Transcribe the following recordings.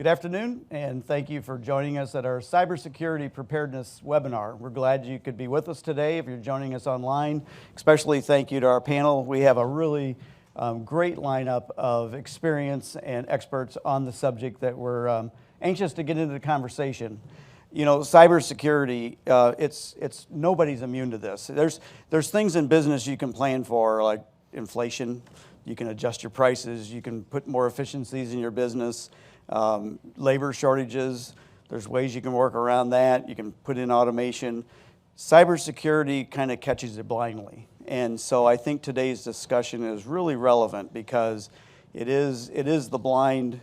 Good afternoon, and thank you for joining us at our Cybersecurity Preparedness webinar. We're glad you could be with us today if you're joining us online. Especially thank you to our panel. We have a really great lineup of experience and experts on the subject that we're anxious to get into the conversation. You know, cybersecurity, it's nobody's immune to this. There's things in business you can plan for, like inflation. You can adjust your prices. You can put more efficiencies in your business. Labor shortages, there's ways you can work around that. You can put in automation. Cybersecurity kind of catches it blindly. And so I think today's discussion is really relevant because it is the blind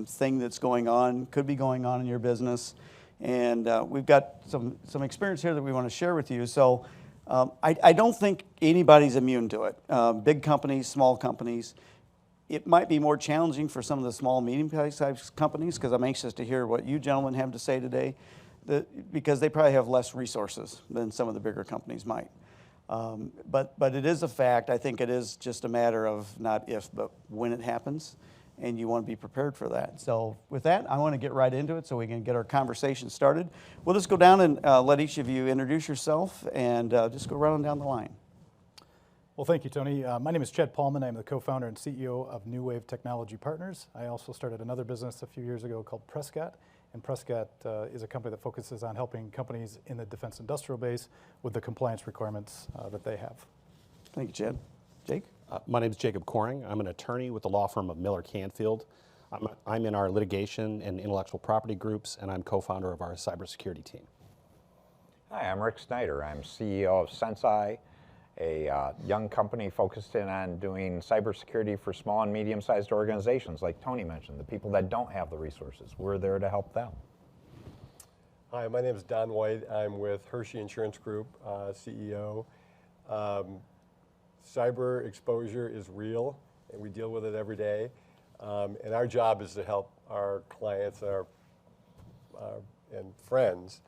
thing that's going on, could be going on in your business. And we've got some experience here that we want to share with you. So I don't think anybody's immune to it. Big companies, small companies. It might be more challenging for some of the small, medium-sized companies, because I'm anxious to hear what you gentlemen have to say today, because they probably have less resources than some of the bigger companies might. But it is a fact. I think it is just a matter of not if, but when it happens, and you want to be prepared for that. So with that, I want to get right into it so we can get our conversation started. We'll just go down and let each of you introduce yourself and just go right on down the line. Well, thank you, Tony. My name is Chet Paulman. I'm the co-founder and CEO of New Wave Technology Partners. I also started another business a few years ago called Prescott. And Prescott is a company that focuses on helping companies in the defense industrial base with the compliance requirements that they have. Thank you, Chet. Jake? My name is Jacob Coring. I'm an attorney with the law firm of Miller Canfield. I'm in our litigation and intellectual property groups, and I'm co-founder of our cybersecurity team. Hi, I'm Rick Snyder. I'm CEO of Sensei, a young company focused in on doing cybersecurity for small and medium-sized organizations, like Tony mentioned, the people that don't have the resources. We're there to help them. Hi, my name is Don White. I'm with Hershey Insurance Group, CEO. Cyber exposure is real, and we deal with it every day. And our job is to help our clients and friends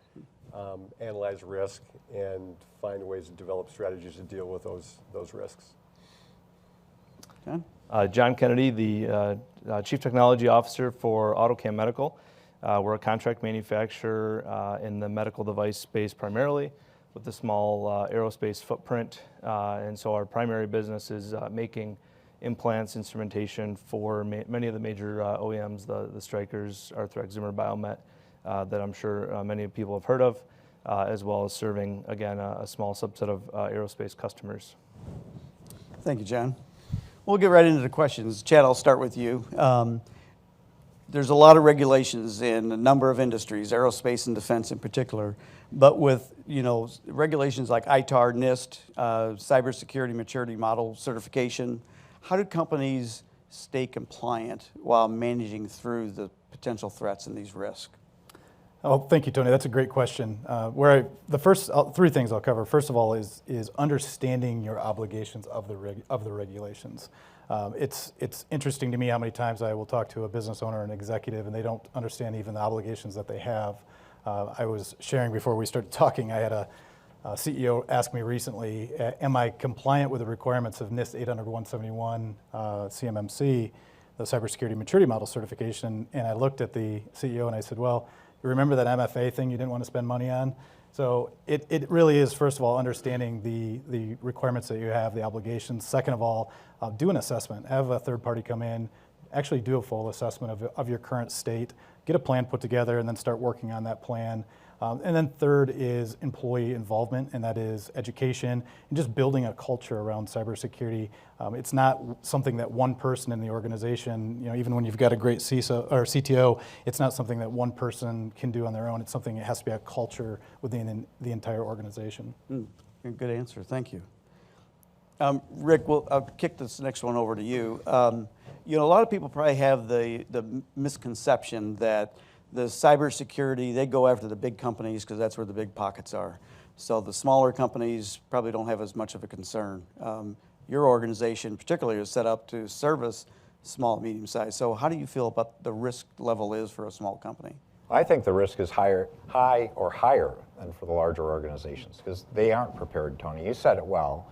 analyze risk and find ways to develop strategies to deal with those risks. John? John Kennedy, the Chief Technology Officer for AutoCam Medical. We're a contract manufacturer in the medical device space primarily, with a small aerospace footprint. And so our primary business is making implants, instrumentation for many of the major OEMs, the Strykers, Arthrex, Zimmer Biomet, that I'm sure many people have heard of, as well as serving, again, a small subset of aerospace customers. Thank you, John. We'll get right into the questions. Chad, I'll start with you. There's a lot of regulations in a number of industries, aerospace and defense in particular, but with regulations like ITAR, NIST, Cybersecurity Maturity Model Certification, how do companies stay compliant while managing through the potential threats and these risks? Oh, thank you, Tony. That's a great question. The first three things I'll cover. First of all, is understanding your obligations of the regulations. It's interesting to me how many times I will talk to a business owner or an executive, and they don't understand even the obligations that they have. I was sharing before we started talking. I had a CEO ask me recently, "Am I compliant with the requirements of NIST 800-171 CMMC, the Cybersecurity Maturity Model Certification?" And I looked at the CEO and I said, "Well, you remember that MFA thing you didn't want to spend money on?" So it really is, first of all, understanding the requirements that you have, the obligations. Second of all, do an assessment. Have a third party come in, actually do a full assessment of your current state, get a plan put together, and then start working on that plan. And then third is employee involvement, and that is education and just building a culture around cybersecurity. It's not something that one person in the organization, even when you've got a great CISO or CTO, it's not something that one person can do on their own. It's something that has to be a culture within the entire organization. Good answer. Thank you. Rick, I'll kick this next one over to you. A lot of people probably have the misconception that the cybersecurity, they go after the big companies because that's where the big pockets are. So the smaller companies probably don't have as much of a concern. Your organization particularly is set up to service small, medium size. So how do you feel about the risk level is for a small company? I think the risk is higher than for the larger organizations because they aren't prepared, Tony. You said it well.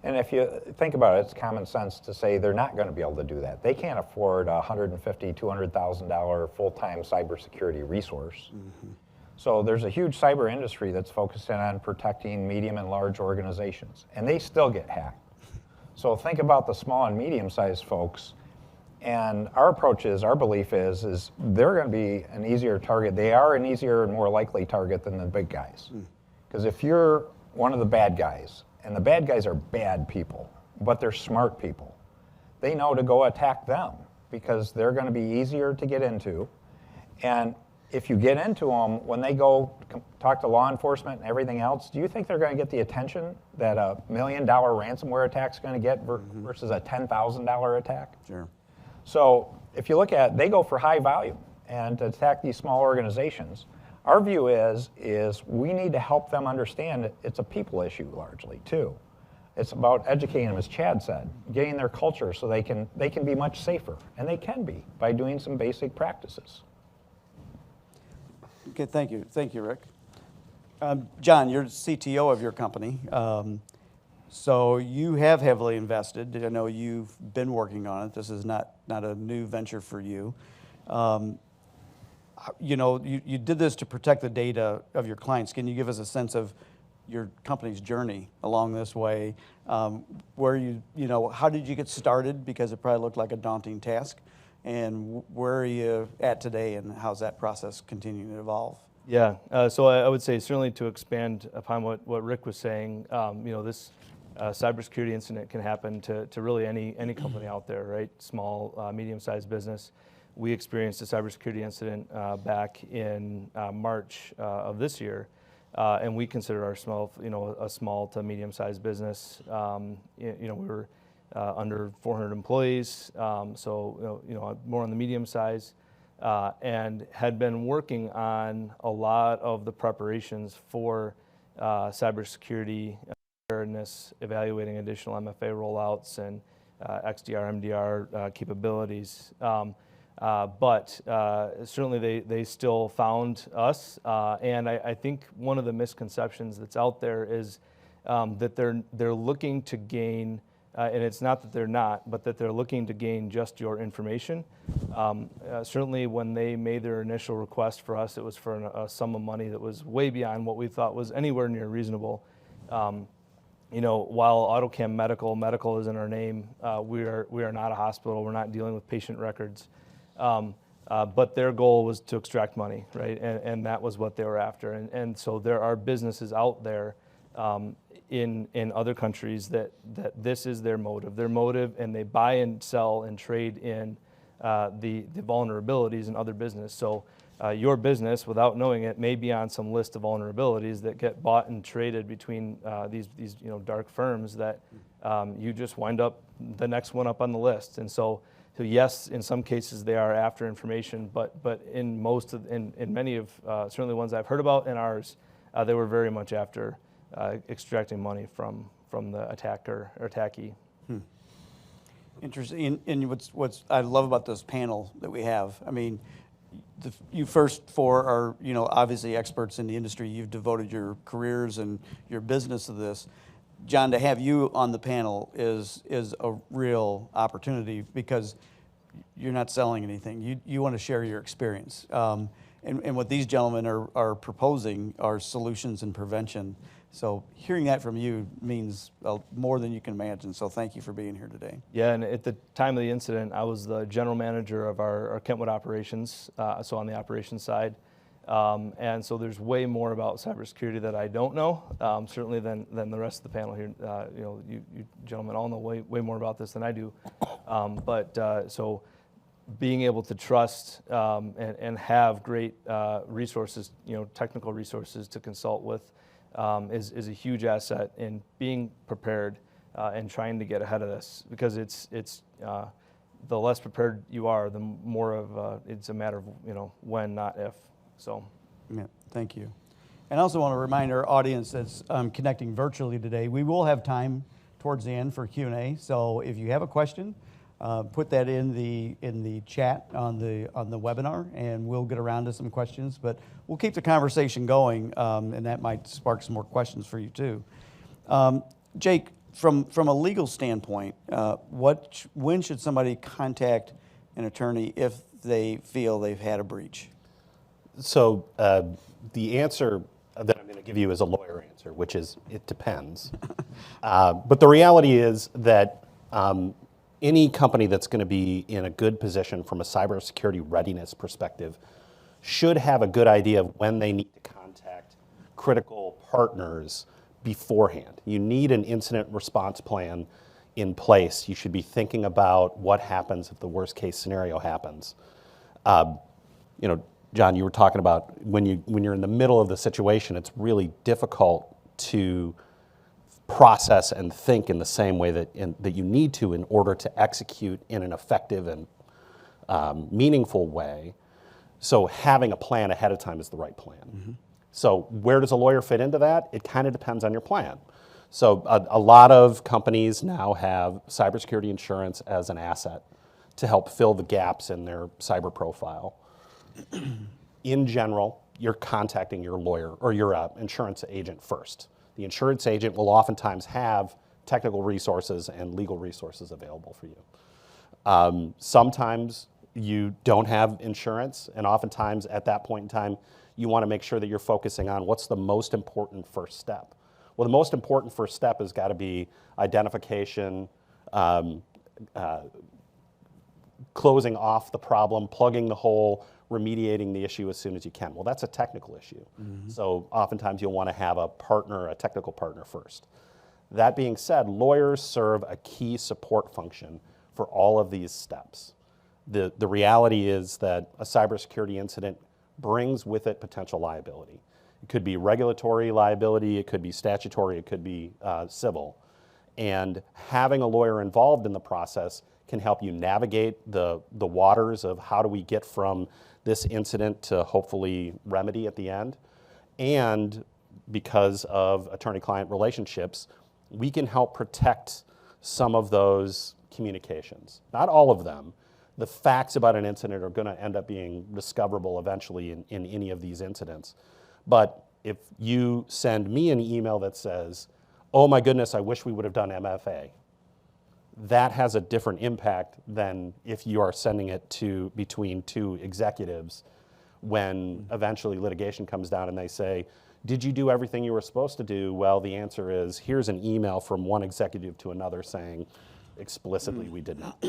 And if you think about it, it's common sense to say they're not going to be able to do that. They can't afford a $150,000, $200,000 full-time cybersecurity resource. So there's a huge cyber industry that's focused in on protecting medium and large organizations, and they still get hacked. So think about the small and medium-sized folks, and our belief is they're going to be an easier target. They are an easier and more likely target than the big guys. Because if you're one of the bad guys, and the bad guys are bad people, but they're smart people, they know to go attack them because they're going to be easier to get into. And if you get into them, when they go talk to law enforcement and everything else, do you think they're going to get the attention that a $1 million ransomware attack is going to get versus a $10,000 attack? Sure. So if you look at, they go for high volume and to attack these small organizations. Our view is we need to help them understand it's a people issue largely too. It's about educating them, as Chad said, getting their culture so they can be much safer, and they can be by doing some basic practices. Okay, thank you, Rick. John, you're CTO of your company, so you have heavily invested. I know you've been working on it. This is not a new venture for you. You know, you did this to protect the data of your clients. Can you give us a sense of your company's journey along this way? Where you know, how did you get started? Because it probably looked like a daunting task. And where are you at today, and how's that process continuing to evolve? Yeah, so I would say certainly to expand upon what Rick was saying, you know, this cybersecurity incident can happen to really any company out there, right? Small, medium-sized business. We experienced a cybersecurity incident back in March of this year, and we consider ourselves, you know, a small to medium-sized business. You know, we were under 400 employees, so you know, more on the medium size, and had been working on a lot of the preparations for cybersecurity preparedness, evaluating additional MFA rollouts and XDR, MDR capabilities. But certainly they still found us, and I think one of the misconceptions that's out there is that they're looking to gain, and it's not that they're not, but that they're looking to gain just your information. Certainly when they made their initial request for us, it was for a sum of money that was way beyond what we thought was anywhere near reasonable. You know, while AutoCam medical is in our name, we are not a hospital. We're not dealing with patient records. But their goal was to extract money, right? And that was what they were after. And so there are businesses out there in other countries that this is their motive, and they buy and sell and trade in the vulnerabilities in other business. So your business, without knowing it, may be on some list of vulnerabilities that get bought and traded between these you know, dark firms that you just wind up the next one up on the list. And so yes, in some cases they are after information, but in many of certainly ones I've heard about and ours, they were very much after extracting money from the attacker or attackee. Interesting. And what's I love about this panel that we have, I mean, you first four are, you know, obviously experts in the industry. You've devoted your careers and your business to this. John, to have you on the panel is a real opportunity because you're not selling anything. You want to share your experience. And what these gentlemen are proposing are solutions and prevention. So hearing that from you means more than you can imagine. So thank you for being here today. Yeah, and at the time of the incident, I was the general manager of our Kentwood operations, so on the operations side. And so there's way more about cybersecurity that I don't know, certainly than the rest of the panel here. You know, you gentlemen all know way more about this than I do. So being able to trust and have great resources, you know, technical resources to consult with is a huge asset in being prepared and trying to get ahead of this, because it's the less prepared you are, the more of it's a matter of, you know, when, not if. So, yeah, thank you. And I also want to remind our audience that's connecting virtually today, we will have time towards the end for Q&A. So if you have a question, put that in the chat on the webinar, and we'll get around to some questions. But we'll keep the conversation going, and that might spark some more questions for you too. Jake, from a legal standpoint, when should somebody contact an attorney if they feel they've had a breach? So the answer that I'm going to give you is a lawyer answer, which is it depends. But the reality is that any company that's going to be in a good position from a cybersecurity readiness perspective should have a good idea of when they need to contact critical partners beforehand. You need an incident response plan in place. You should be thinking about what happens if the worst case scenario happens. You know, John, you were talking about when you're in the middle of the situation, it's really difficult to process and think in the same way that you need to in order to execute in an effective and meaningful way. So having a plan ahead of time is the right plan. Mm-hmm. So where does a lawyer fit into that? It kind of depends on your plan. So a lot of companies now have cybersecurity insurance as an asset to help fill the gaps in their cyber profile. In general, you're contacting your lawyer or your insurance agent first. The insurance agent will oftentimes have technical resources and legal resources available for you. Sometimes you don't have insurance, and oftentimes at that point in time, you want to make sure that you're focusing on what's the most important first step. Well, the most important first step has got to be identification, closing off the problem, plugging the hole, remediating the issue as soon as you can. Well, that's a technical issue. Mm-hmm. So oftentimes you'll want to have a partner, a technical partner first. That being said, lawyers serve a key support function for all of these steps. The reality is that a cybersecurity incident brings with it potential liability. It could be regulatory liability, it could be statutory, it could be civil. And having a lawyer involved in the process can help you navigate the waters of how do we get from this incident to hopefully remedy at the end. And because of attorney-client relationships, we can help protect some of those communications. Not all of them. The facts about an incident are going to end up being discoverable eventually in any of these incidents. But if you send me an email that says, oh my goodness, I wish we would have done MFA, that has a different impact than if you are sending it to between two executives when eventually litigation comes down and they say, did you do everything you were supposed to do? Well, the answer is, here's an email from one executive to another saying explicitly we did not.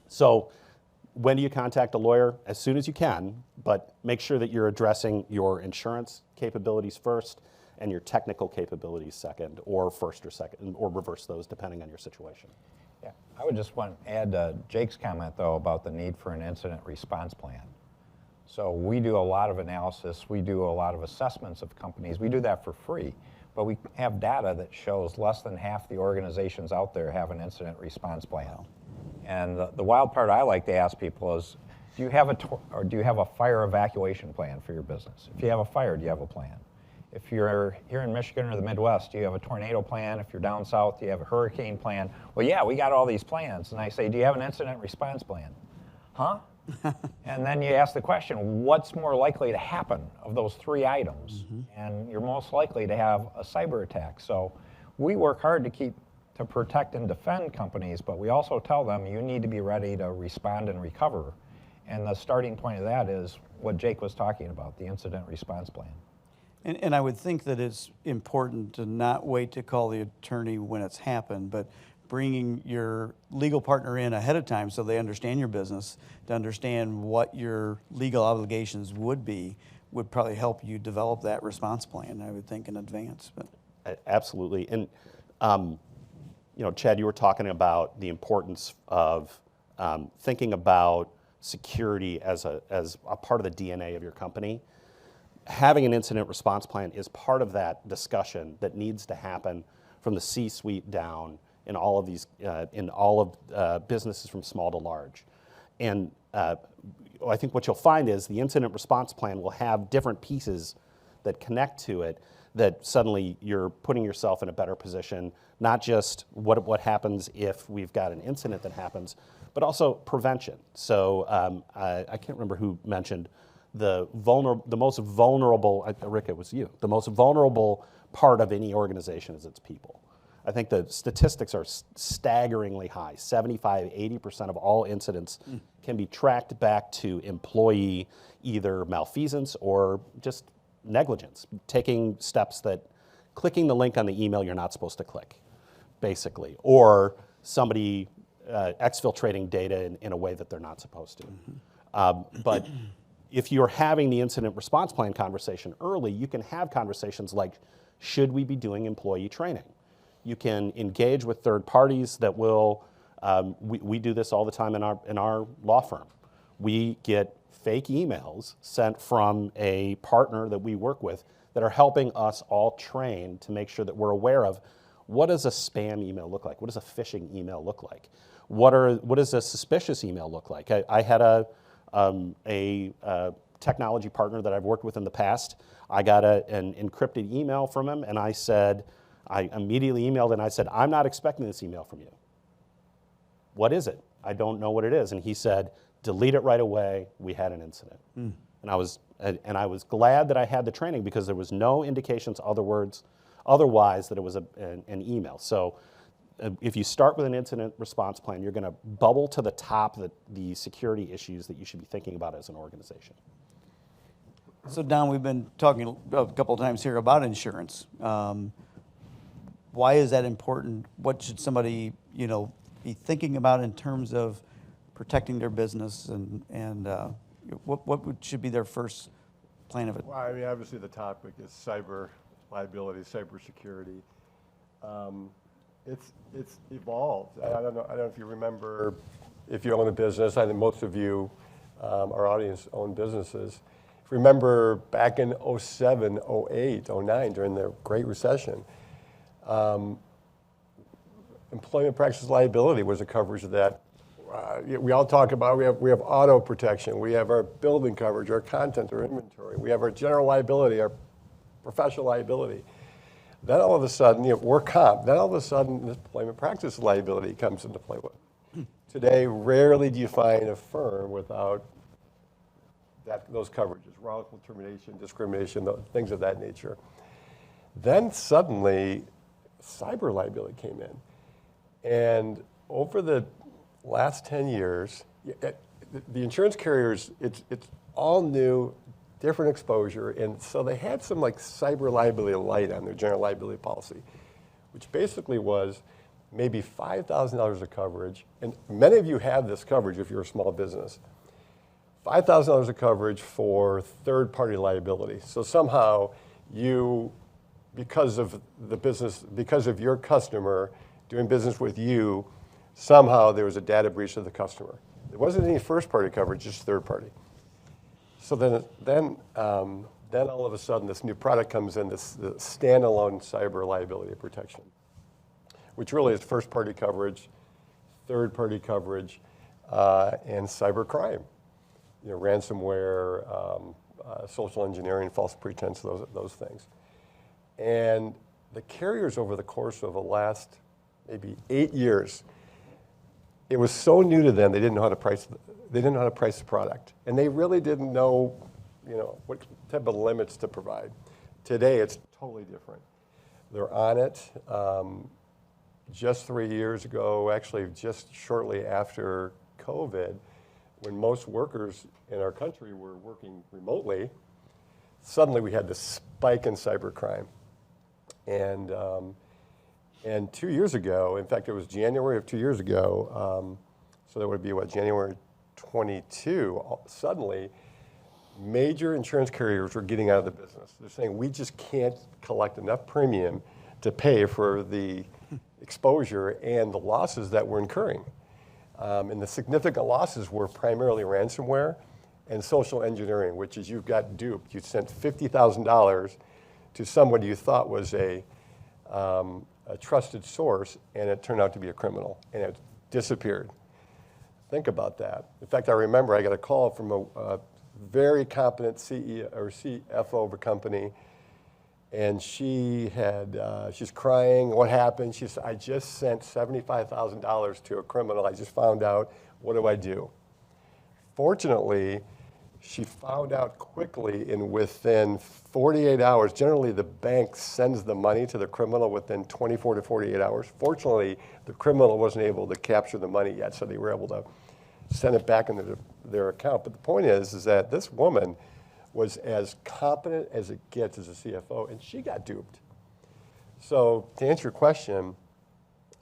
So when do you contact a lawyer? As soon as you can, but make sure that you're addressing your insurance capabilities first and your technical capabilities second, or first or second, or reverse those depending on your situation. Yeah, I would just want to add Jake's comment, though, about the need for an incident response plan. So we do a lot of analysis, we do a lot of assessments of companies. We do that for free, but we have data that shows less than half the organizations out there have an incident response plan. Wow. And the wild part I like to ask people is, do you have a fire evacuation plan for your business? If you have a fire, do you have a plan? If you're here in Michigan or the Midwest, do you have a tornado plan? If you're down south, do you have a hurricane plan? Well, yeah, we got all these plans. And I say, do you have an incident response plan? Huh? And then you ask the question, what's more likely to happen of those three items? Mm-hmm. And you're most likely to have a cyber attack. So we work hard to protect and defend companies, but we also tell them you need to be ready to respond and recover. And the starting point of that is what Jake was talking about, the incident response plan. And I would think that it's important to not wait to call the attorney when it's happened, but bringing your legal partner in ahead of time so they understand your business, to understand what your legal obligations would be, would probably help you develop that response plan, I would think, in advance. But absolutely. And you know, Chad, you were talking about the importance of thinking about security as a part of the DNA of your company. Having an incident response plan is part of that discussion that needs to happen from the C-suite down in all of these, businesses from small to large. And I think what you'll find is the incident response plan will have different pieces that connect to it, that suddenly you're putting yourself in a better position, not just what happens if we've got an incident that happens, but also prevention. So I can't remember who mentioned the most vulnerable, Rick, it was you, the most vulnerable part of any organization is its people. I think the statistics are staggeringly high. 75, 80% of all incidents can be tracked back to employee either malfeasance or just negligence, taking steps that clicking the link on the email you're not supposed to click, basically, or somebody exfiltrating data in a way that they're not supposed to. But if you're having the incident response plan conversation early, you can have conversations like, should we be doing employee training? You can engage with third parties that will, we do this all the time in our law firm. We get fake emails sent from a partner that we work with that are helping us all train to make sure that we're aware of what does a spam email look like? What does a phishing email look like? What does a suspicious email look like? I had a technology partner that I've worked with in the past. I got an encrypted email from him, and I immediately emailed and I said, I'm not expecting this email from you. What is it? I don't know what it is. And he said, delete it right away. We had an incident. And I was glad that I had the training because there was no indications otherwise that it was an email. So if you start with an incident response plan, you're going to bubble to the top the security issues that you should be thinking about as an organization. So Don, we've been talking a couple of times here about insurance. Why is that important? What should somebody, be thinking about in terms of protecting their business, and what should be their first plan of it? Well, I mean, obviously the topic is cyber liability, cybersecurity. It's evolved. I don't know if you remember, if you own a business. I think most of you, our audience, own businesses. If you remember back in 07, 08, 09, during the Great Recession, employment practices liability was a coverage of that. We all talk about, we have auto protection, we have our building coverage, our content, our inventory, we have our general liability, our professional liability. Then all of a sudden, work comp, then all of a sudden, employment practice liability comes into play. Today, rarely do you find a firm without those coverages, wrongful termination, discrimination, things of that nature. Then suddenly, cyber liability came in. And over the last 10 years, the insurance carriers, it's all new, different exposure, and so they had some like cyber liability light on their general liability policy, which basically was maybe $5,000 of coverage, and many of you have this coverage if you're a small business. $5,000 of coverage for third-party liability. So somehow because of the business, because of your customer doing business with you, somehow there was a data breach of the customer. There wasn't any first-party coverage, just third-party. So then all of a sudden, this new product comes in, this standalone cyber liability protection, which really is first-party coverage, third-party coverage, and cybercrime. Ransomware, social engineering, false pretense, those things. And the carriers over the course of the last maybe 8 years, it was so new to them they didn't know how to price. They didn't know how to price the product, and they really didn't know, what type of limits to provide. Today, it's totally different. They're on it. Just 3 years ago, actually, just shortly after COVID, when most workers in our country were working remotely, suddenly we had this spike in cybercrime. And 2 years ago, in fact, it was January of 2 years ago, so that would be January 22, suddenly major insurance carriers were getting out of the business. They're saying, we just can't collect enough premium to pay for the exposure and the losses that we're incurring. And the significant losses were primarily ransomware and social engineering, which is you've got duped. You sent $50,000 to somebody you thought was a trusted source, and it turned out to be a criminal, and it disappeared. Think about that. In fact, I remember I got a call from a very competent CEO or CFO of a company, and she's crying. What happened? She said, I just sent $75,000 to a criminal. I just found out. What do I do? Fortunately, She found out quickly, and within 48 hours, generally the bank sends the money to the criminal within 24 to 48 hours. Fortunately, the criminal wasn't able to capture the money yet, so they were able to send it back into their account. But the point is that this woman was as competent as it gets as a CFO, and she got duped. So to answer your question,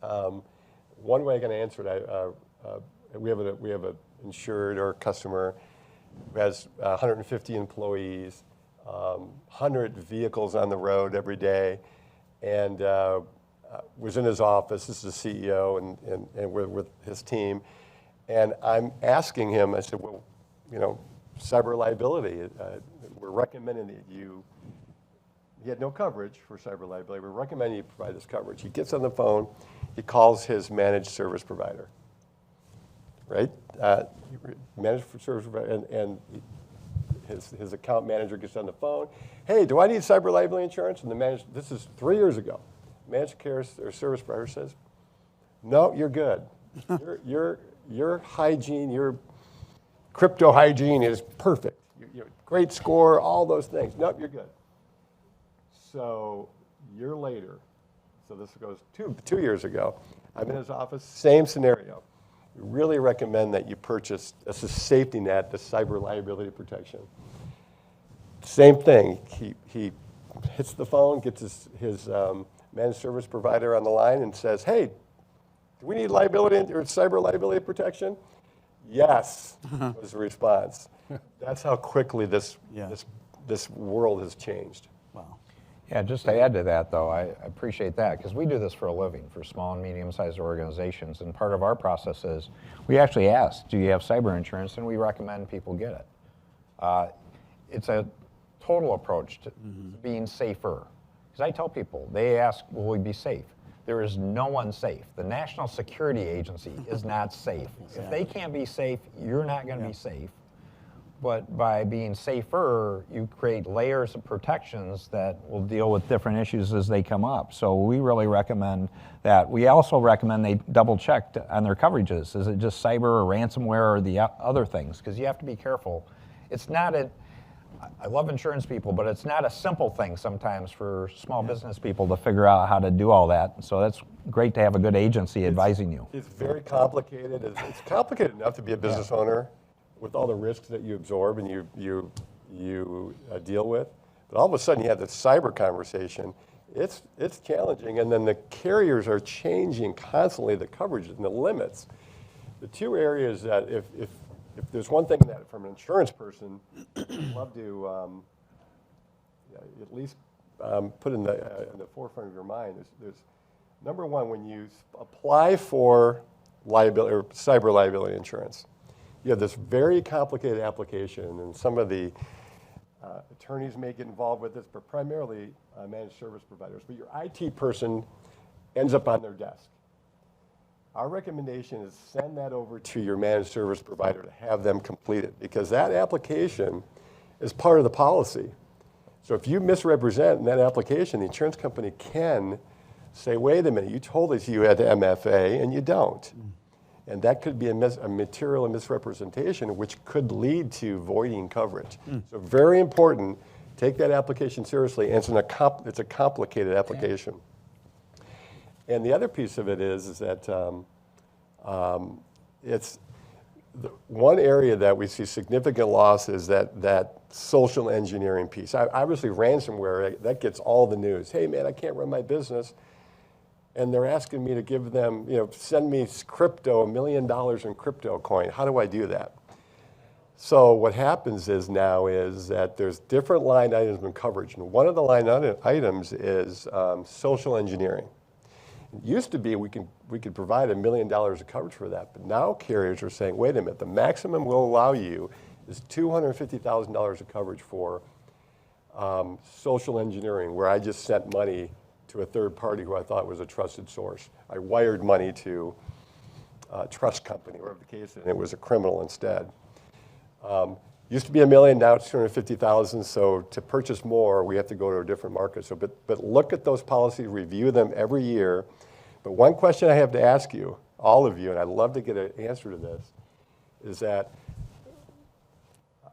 one way I'm going to answer it, we have an insured or customer who has 150 employees, 100 vehicles on the road every day, and was in his office. This is the CEO, and we're with his team. And I'm asking him, I said, well, cyber liability, we're recommending that he had no coverage for cyber liability. We're recommending you provide this coverage. He gets on the phone, he calls his managed service provider, right? Managed service provider, and his account manager gets on the phone. Hey, do I need cyber liability insurance? And this is 3 years ago. Managed care or service provider says, no, you're good. Your hygiene, your crypto hygiene is perfect. Great score, all those things. Nope, you're good. So a year later, so this goes 2 years ago, I'm in his office, same scenario. We really recommend that you purchase a safety net, the cyber liability protection. Same thing, he hits the phone, gets his managed service provider on the line and says, hey, do we need liability or cyber liability protection? Yes, was the response. That's how quickly this world has changed. Wow. Yeah, just to add to that, though, I appreciate that, because we do this for a living for small and medium-sized organizations, and part of our process is we actually ask, do you have cyber insurance, and we recommend people get it. It's a total approach to being safer. Because I tell people, they ask, will we be safe? There is no one safe. The National Security Agency is not safe. Exactly. If they can't be safe, you're not going to be safe. But by being safer, you create layers of protections that will deal with different issues as they come up. So we really recommend that. We also recommend they double check on their coverages. Is it just cyber or ransomware or the other things? Because you have to be careful. It's not I love insurance people, but it's not a simple thing sometimes for small business people to figure out how to do all that. So that's great to have a good agency advising you. It's very complicated. It's complicated enough to be a business owner with all the risks that you absorb and you deal with. But all of a sudden you have this cyber conversation. It's challenging, and then the carriers are changing constantly the coverage and the limits. The two areas that if there's one thing that from an insurance person, I'd love to at least put in the forefront of your mind is there's number one, when you apply for liability or cyber liability insurance, you have this very complicated application, and some of the attorneys may get involved with this, but primarily managed service providers. But your IT person ends up on their desk. Our recommendation is send that over to your managed service provider to have them complete it, because that application is part of the policy. So if you misrepresent in that application, the insurance company can say, wait a minute, you told us you had the MFA and you don't. And that could be a material misrepresentation, which could lead to voiding coverage. So very important, take that application seriously, and it's a complicated application. And the other piece of it is that it's one area that we see significant loss is that social engineering piece. Obviously, ransomware, that gets all the news. Hey, man, I can't run my business. And they're asking me to give them, send me crypto, $1 million in crypto coin. How do I do that? So what happens is that there's different line items in coverage. And one of the line items is social engineering. It used to be we could provide $1 million of coverage for that, but now carriers are saying, wait a minute, the maximum we'll allow you is $250,000 of coverage for social engineering, where I just sent money to a third party who I thought was a trusted source. I wired money to a trust company, whatever the case is, and it was a criminal instead. Used to be $1 million, now it's $250,000, so to purchase more, we have to go to a different market. So, but look at those policies, review them every year. But one question I have to ask you, all of you, and I'd love to get an answer to this, is that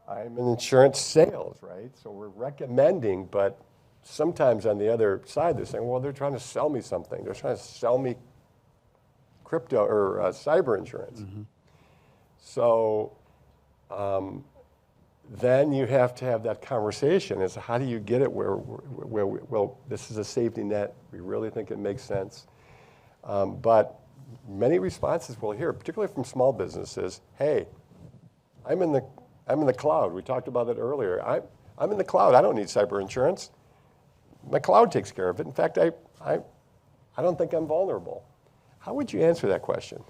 I'm in insurance sales, right? So we're recommending, but sometimes on the other side, they're saying, well, they're trying to sell me something. They're trying to sell me crypto or cyber insurance. So then you have to have that conversation is how do you get it where well, this is a safety net. We really think it makes sense. But many responses we'll hear, particularly from small businesses, hey, I'm in the cloud. We talked about that earlier. I'm in the cloud. I don't need cyber insurance. My cloud takes care of it. In fact, I don't think I'm vulnerable. How would you answer that question?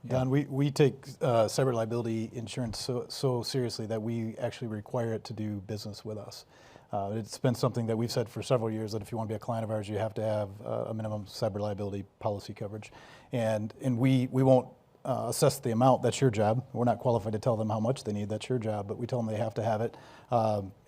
Don, we take cyber liability insurance so seriously that we actually require it to do business with us. It's been something that we've said for several years that if you want to be a client of ours, you have to have a minimum cyber liability policy coverage. And we won't assess the amount. That's your job. We're not qualified to tell them how much they need. That's your job. But we tell them they have to have it.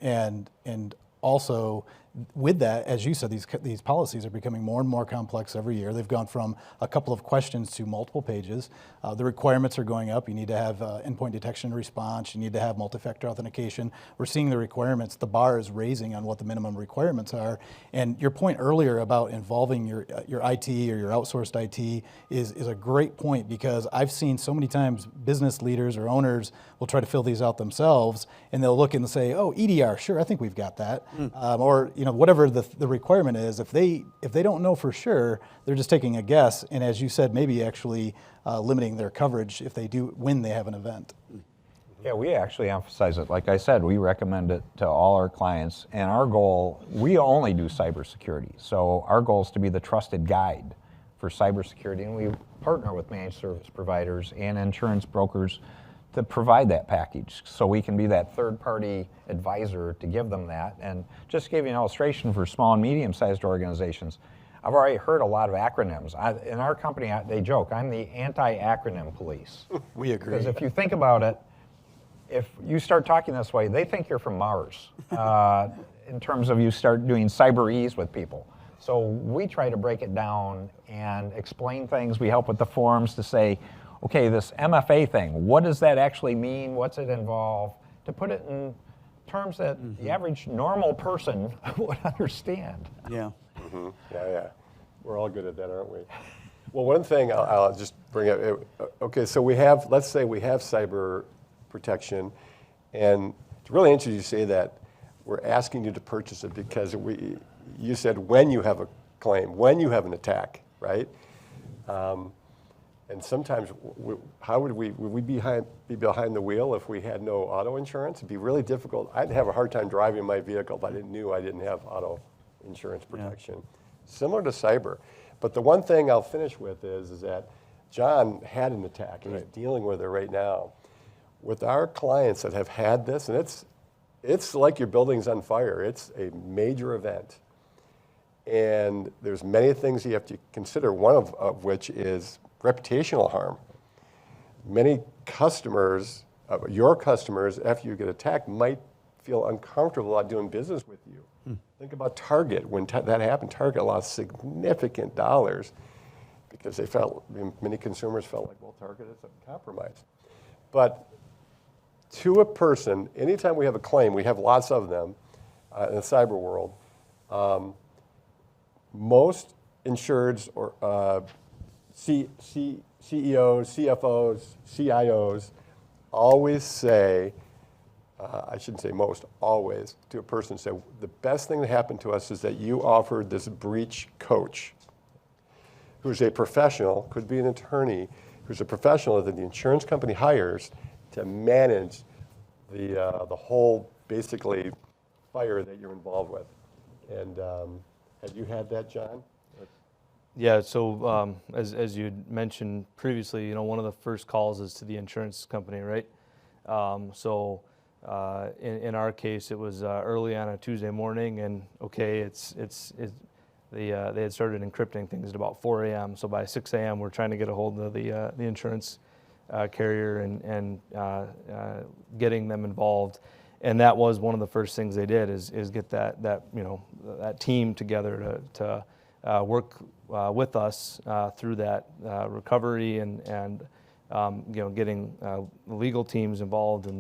And also, with that, as you said, these policies are becoming more and more complex every year. They've gone from a couple of questions to multiple pages. The requirements are going up. You need to have endpoint detection and response. You need to have multi-factor authentication. We're seeing the requirements. The bar is raising on what the minimum requirements are. And your point earlier about involving your IT or your outsourced IT is a great point, because I've seen so many times business leaders or owners will try to fill these out themselves, and they'll look and say, oh, EDR, sure, I think we've got that. Or whatever the requirement is, if they don't know for sure, they're just taking a guess, and as you said, maybe actually limiting their coverage if they do when they have an event. Yeah, we actually emphasize it. Like I said, we recommend it to all our clients, and our goal, we only do cybersecurity. So our goal is to be the trusted guide for cybersecurity, and we partner with managed service providers and insurance brokers to provide that package, so we can be that third-party advisor to give them that. And just to give you an illustration for small and medium-sized organizations, I've already heard a lot of acronyms. In our company, they joke, I'm the anti-acronym police. We agree. Because if you think about it, if you start talking this way, they think you're from Mars in terms of you start doing cyber-ease with people. So we try to break it down and explain things. We help with the forums to say, okay, this MFA thing, what does that actually mean? What's it involve? To put it in terms that the average normal person would understand. Yeah. Yeah. We're all good at that, aren't we? Well, one thing I'll just bring up, okay, so let's say we have cyber protection, and it's really interesting you say that we're asking you to purchase it because you said when you have a claim, when you have an attack, right? And sometimes, how would we be behind the wheel if we had no auto insurance? It'd be really difficult. I'd have a hard time driving my vehicle if I knew I didn't have auto insurance protection. Yeah. Similar to cyber. But the one thing I'll finish with is that John had an attack, and he's dealing with it right now. With our clients that have had this, and it's like your building's on fire. It's a major event. And there's many things you have to consider, one of which is reputational harm. Many customers, your customers, after you get attacked, might feel uncomfortable about doing business with you. Think about Target. When that happened, Target lost significant dollars because many consumers felt like, well, Target is compromised. But to a person, anytime we have a claim, we have lots of them in the cyber world, most insureds or CEOs, CFOs, CIOs always say, I shouldn't say most, always, to a person say, the best thing that happened to us is that you offered this breach coach who's a professional, could be an attorney, who's a professional that the insurance company hires to manage the whole, basically, fire that you're involved with. And have you had that, John? Yeah, so as you mentioned previously, one of the first calls is to the insurance company, right? In our case, it was early on a Tuesday morning, and okay, they had started encrypting things at about 4 a.m. So by 6 a.m., we're trying to get a hold of the insurance carrier and getting them involved. And that was one of the first things they did is get that team together to work with us through that recovery and getting the legal teams involved in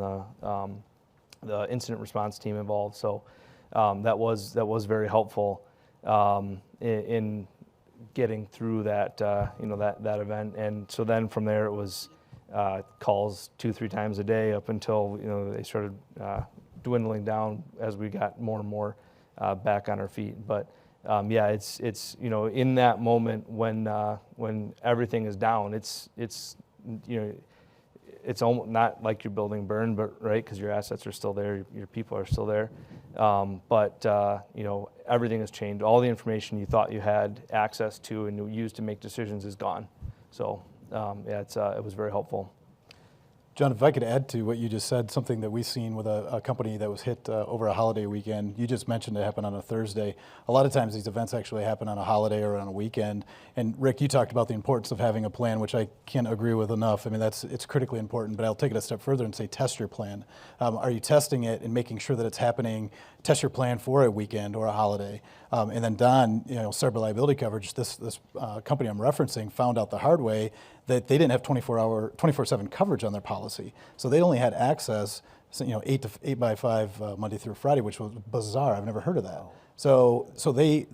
the incident response team involved. So that was very helpful in getting through that that event. And so then from there it was calls 2-3 times a day up until they started dwindling down as we got more and more back on our feet. But yeah, it's in that moment when everything is down, it's almost not like your building burned, but right, because your assets are still there, your people are still there. But everything has changed. All the information you thought you had access to and you used to make decisions is gone. So yeah, it was very helpful. John, if I could add to what you just said, something that we've seen with a company that was hit over a holiday weekend. You just mentioned it happened on a Thursday. A lot of times these events actually happen on a holiday or on a weekend. And Rick, you talked about the importance of having a plan, which I can't agree with enough. I mean, it's critically important, but I'll take it a step further and say test your plan. Are you testing it and making sure that it's happening? Test your plan for a weekend or a holiday. And then Don, cyber liability coverage, this company I'm referencing found out the hard way that they didn't have 24/7 coverage on their policy. So they only had access, 8 by 5 Monday through Friday, which was bizarre. I've never heard of that. So they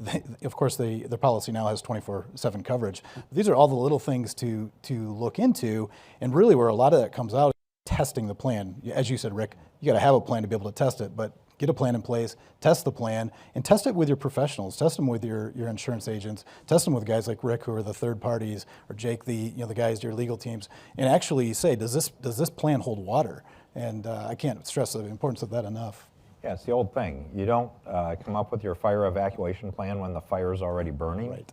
of course, their policy now has 24/7 coverage. These are all the little things to look into, and really where a lot of that comes out is testing the plan. As you said, Rick, you got to have a plan to be able to test it, but get a plan in place, test the plan, and test it with your professionals. Test them with your insurance agents. Test them with guys like Rick, who are the third parties, or Jake, the guys, your legal teams, and actually say, does this plan hold water? And I can't stress the importance of that enough. Yeah, it's the old thing. You don't come up with your fire evacuation plan when the fire is already burning. Right.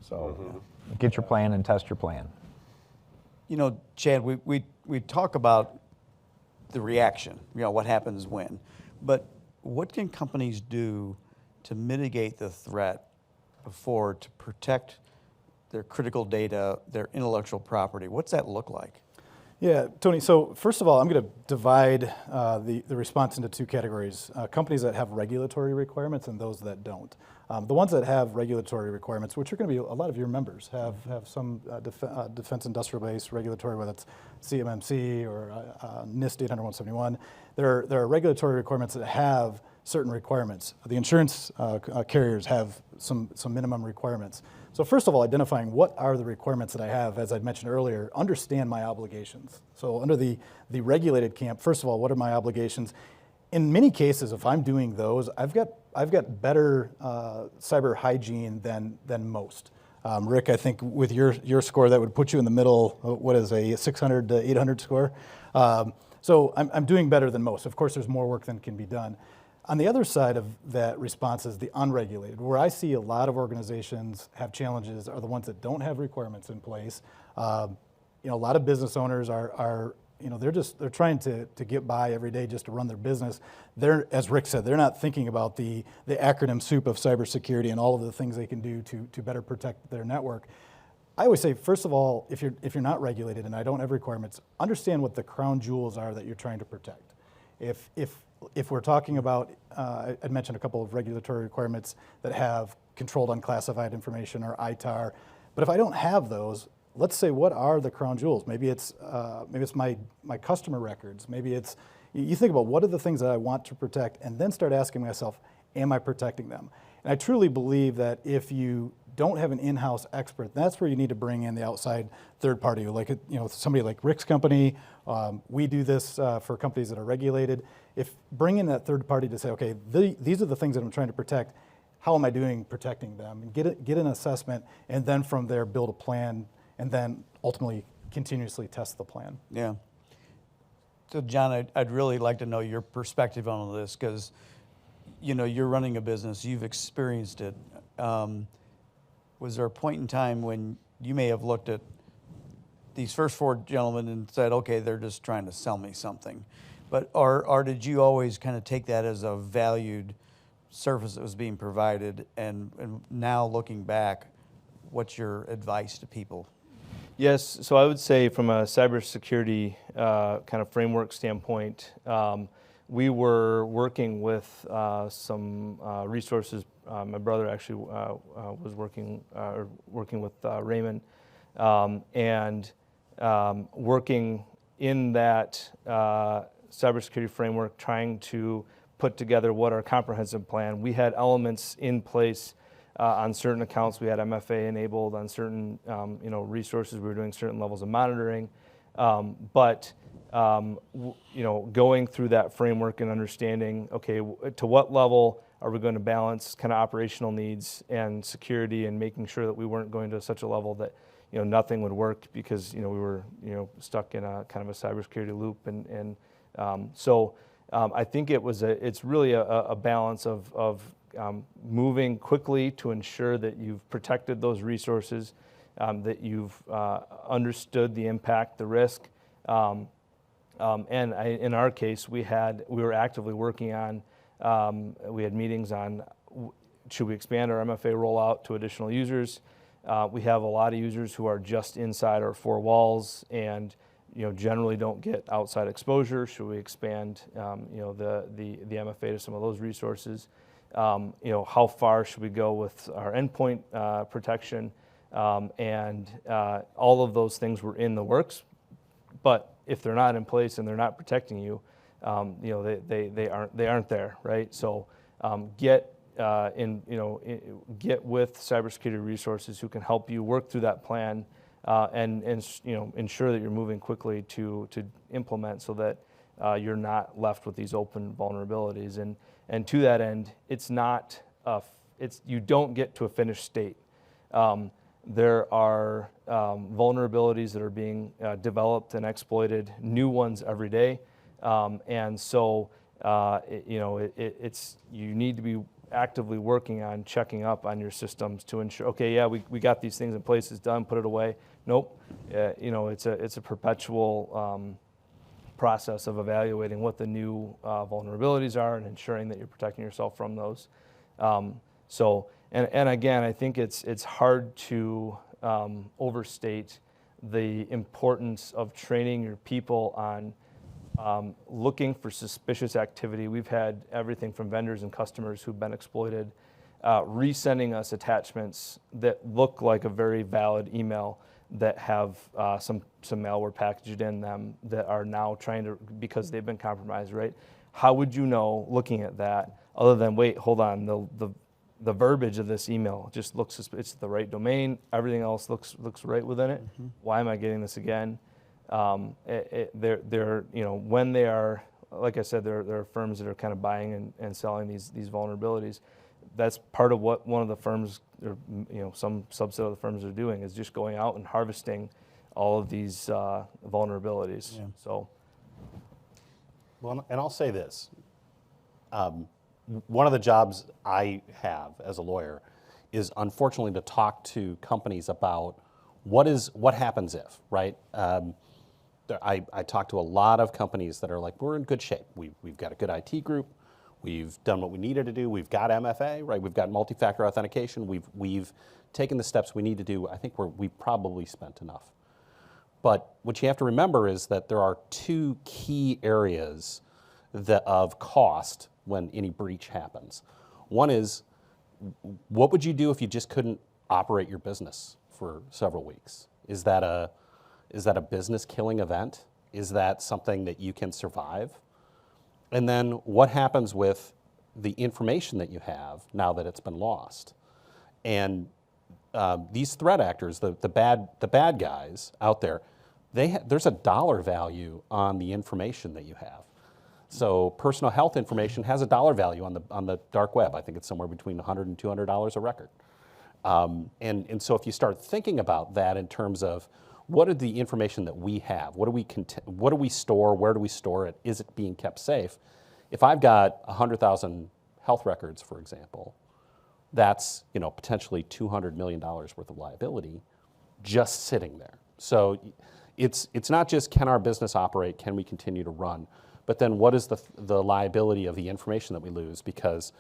So get your plan and test your plan. Chad, we talk about the reaction, what happens when. But what can companies do to mitigate the threat before, to protect their critical data, their intellectual property? What's that look like? Yeah, Tony, so first of all, I'm going to divide the response into two categories. Companies that have regulatory requirements and those that don't. The ones that have regulatory requirements, which are going to be a lot of your members, have some defense industrial base regulatory, whether it's CMMC or NIST 800-171. There are regulatory requirements that have certain requirements. The insurance carriers have some minimum requirements. So first of all, identifying what are the requirements that I have, as I mentioned earlier, understand my obligations. So under the regulated camp, first of all, what are my obligations? In many cases, if I'm doing those, I've got better cyber hygiene than most. Rick, I think with your score, that would put you in the middle. What is a 600 to 800 score? So I'm doing better than most. Of course, there's more work than can be done. On the other side of that response is the unregulated. Where I see a lot of organizations have challenges are the ones that don't have requirements in place. A lot of business owners are they're trying to get by every day just to run their business. They're, as Rick said, they're not thinking about the acronym soup of cybersecurity and all of the things they can do to better protect their network. I always say, first of all, if you're not regulated and I don't have requirements, understand what the crown jewels are that you're trying to protect. If we're talking about, I mentioned a couple of regulatory requirements that have controlled unclassified information or ITAR, but if I don't have those, let's say what are the crown jewels? Maybe it's my customer records. Maybe it's, you think about what are the things that I want to protect, and then start asking myself, am I protecting them? And I truly believe that if you don't have an in-house expert, that's where you need to bring in the outside third party, like somebody like Rick's company. We do this for companies that are regulated. If bring in that third party to say, okay, these are the things that I'm trying to protect. How am I doing protecting them? And get an assessment, and then from there build a plan, and then ultimately continuously test the plan. Yeah. So John, I'd really like to know your perspective on all this, because you're running a business, you've experienced it. Was there a point in time when you may have looked at these first four gentlemen and said, okay, they're just trying to sell me something? But or did you always kind of take that as a valued service that was being provided? And now looking back, what's your advice to people? Yes, so I would say from a cybersecurity kind of framework standpoint, we were working with some resources. My brother actually was working with Raymond, and working in that cybersecurity framework, trying to put together what our comprehensive plan. We had elements in place on certain accounts. We had MFA enabled on certain resources. We were doing certain levels of monitoring, but going through that framework and understanding, okay, to what level are we going to balance kind of operational needs and security, and making sure that we weren't going to such a level that nothing would work because we were stuck in a kind of a cybersecurity loop, and so I think it's really a balance of moving quickly to ensure that you've protected those resources, that you've understood the impact, the risk, and in our case, we were actively working on. We had meetings on should we expand our MFA rollout to additional users. We have a lot of users who are just inside our four walls and generally don't get outside exposure. Should we expand the MFA to some of those resources? How far should we go with our endpoint protection? And all of those things were in the works. But if they're not in place and they're not protecting you, they aren't there, right? So get with cybersecurity resources who can help you work through that plan and ensure that you're moving quickly to implement so that you're not left with these open vulnerabilities. And to that end, you don't get to a finished state. There are vulnerabilities that are being developed and exploited, new ones every day, and so you need to be actively working on checking up on your systems to ensure, okay, yeah, we got these things in place, it's done, put it away. Nope, it's a perpetual process of evaluating what the new vulnerabilities are and ensuring that you're protecting yourself from those. And again, I think it's hard to overstate the importance of training your people on looking for suspicious activity. We've had everything from vendors and customers who've been exploited, resending us attachments that look like a very valid email that have some malware packaged in them that are now trying to, because they've been compromised, right? How would you know, looking at that, other than, wait, hold on, the verbiage of this email just looks, it's the right domain, everything else looks right within it. Mm-hmm. Why am I getting this again? They're when they are, like I said, there are firms that are kind of buying and selling these vulnerabilities. That's part of what one of the firms, or some subset of the firms are doing, is just going out and harvesting all of these vulnerabilities. Yeah. So, well, and I'll say this: one of the jobs I have as a lawyer is, unfortunately, to talk to companies about what happens if, right? I talk to a lot of companies that are like, we're in good shape. We've got a good IT group. We've done what we needed to do. We've got MFA, right? We've got multi-factor authentication. We've taken the steps we need to do. I think we've probably spent enough. But what you have to remember is that there are two key areas of cost when any breach happens. One is, what would you do if you just couldn't operate your business for several weeks? Is that a business killing event? Is that something that you can survive? And then what happens with the information that you have now that it's been lost? And these threat actors, the bad guys out there, there's a dollar value on the information that you have. So personal health information has a dollar value on the dark web. I think it's somewhere between $100 and $200 a record. And so if you start thinking about that in terms of, what are the information that we have? What do we store? Where do we store it? Is it being kept safe? If I've got 100,000 health records, for example, that's potentially $200 million worth of liability just sitting there. So it's not just, can our business operate? Can we continue to run? But then what is the liability of the information that we lose? Because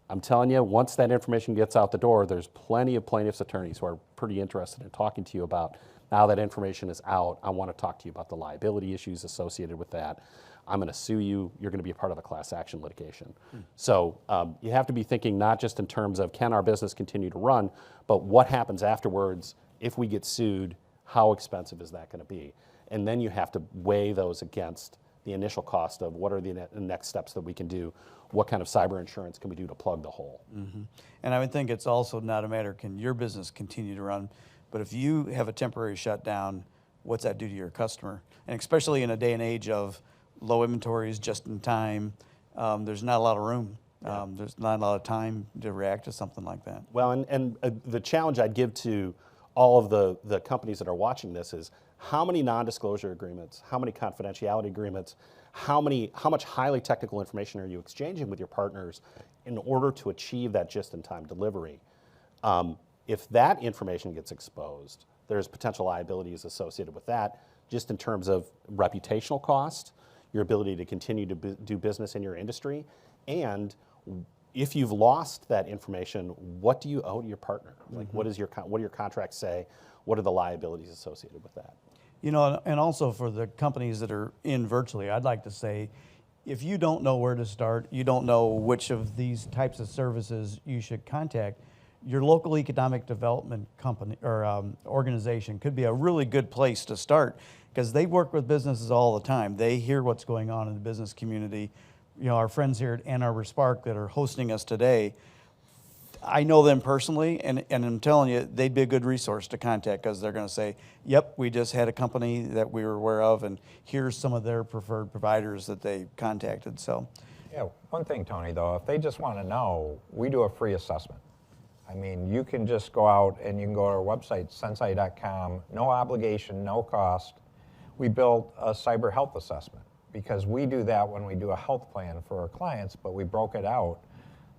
I'm telling you, once that information gets out the door, there's plenty of plaintiffs' attorneys who are pretty interested in talking to you about, now that information is out, I want to talk to you about the liability issues associated with that. I'm going to sue you. You're going to be a part of a class action litigation. So you have to be thinking not just in terms of, can our business continue to run, but what happens afterwards if we get sued? How expensive is that going to be? And then you have to weigh those against the initial cost of what are the next steps that we can do, what kind of cyber insurance can we do to plug the hole. And I would think it's also not a matter, can your business continue to run, but if you have a temporary shutdown, what's that do to your customer? And especially in a day and age of low inventories, just in time, there's not a lot of room. There's not a lot of time to react to something like that. Well, and the challenge I'd give to all of the companies that are watching this is how many non-disclosure agreements, how many confidentiality agreements, how much highly technical information are you exchanging with your partners in order to achieve that just-in-time delivery? If that information gets exposed, there's potential liabilities associated with that, just in terms of reputational cost, your ability to continue to do business in your industry, and if you've lost that information, what do you owe to your partner? Like, what do your contracts say? What are the liabilities associated with that? You know, and also for the companies that are in virtually, I'd like to say, if you don't know where to start, you don't know which of these types of services you should contact, your local economic development company or organization could be a really good place to start, because they work with businesses all the time. They hear what's going on in the business community. You know, our friends here at Ann Arbor Spark that are hosting us today, I know them personally, and I'm telling you, they'd be a good resource to contact, because they're going to say, yep, we just had a company that we were aware of, and here's some of their preferred providers that they contacted. So, Yeah, one thing, Tony, though, if they just want to know, we do a free assessment. I mean, you can just go out and you can go to our website, sensei.com, no obligation, no cost. We built a cyber health assessment, because we do that when we do a health plan for our clients, but we broke it out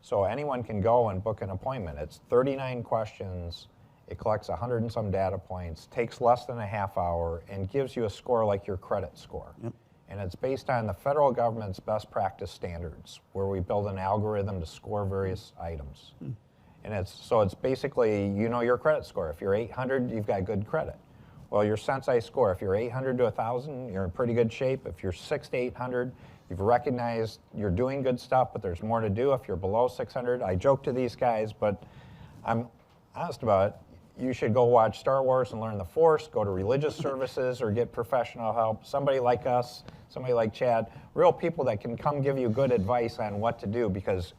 so anyone can go and book an appointment. It's 39 questions, it collects 100 and some data points, takes less than a half hour, and gives you a score like your credit score. Yep. And it's based on the federal government's best practice standards, where we build an algorithm to score various items. And it's basically, you know, your credit score. If you're 800, you've got good credit. Well, your Sensei score, if you're 800 to 1,000, you're in pretty good shape. If you're 600 to 800, you've recognized you're doing good stuff, but there's more to do. If you're below 600, I joke to these guys, but I'm honest about it. You should go watch Star Wars and learn the Force, go to religious services, or get professional help. Somebody like us, somebody like Chad, real people that can come give you good advice on what to do, because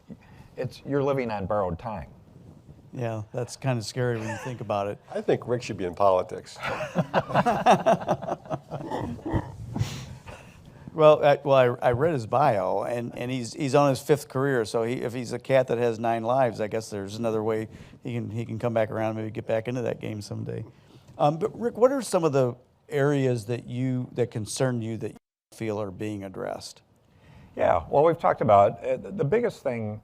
you're living on borrowed time. yeah, that's kind of scary when you think about it. I think Rick should be in politics. Well, I read his bio, and he's on his 5th career. So if he's a cat that has 9 lives, I guess there's another way he can come back around and maybe get back into that game someday. But Rick, what are some of the areas that concern you that you feel are being addressed? Yeah, well, we've talked about the biggest thing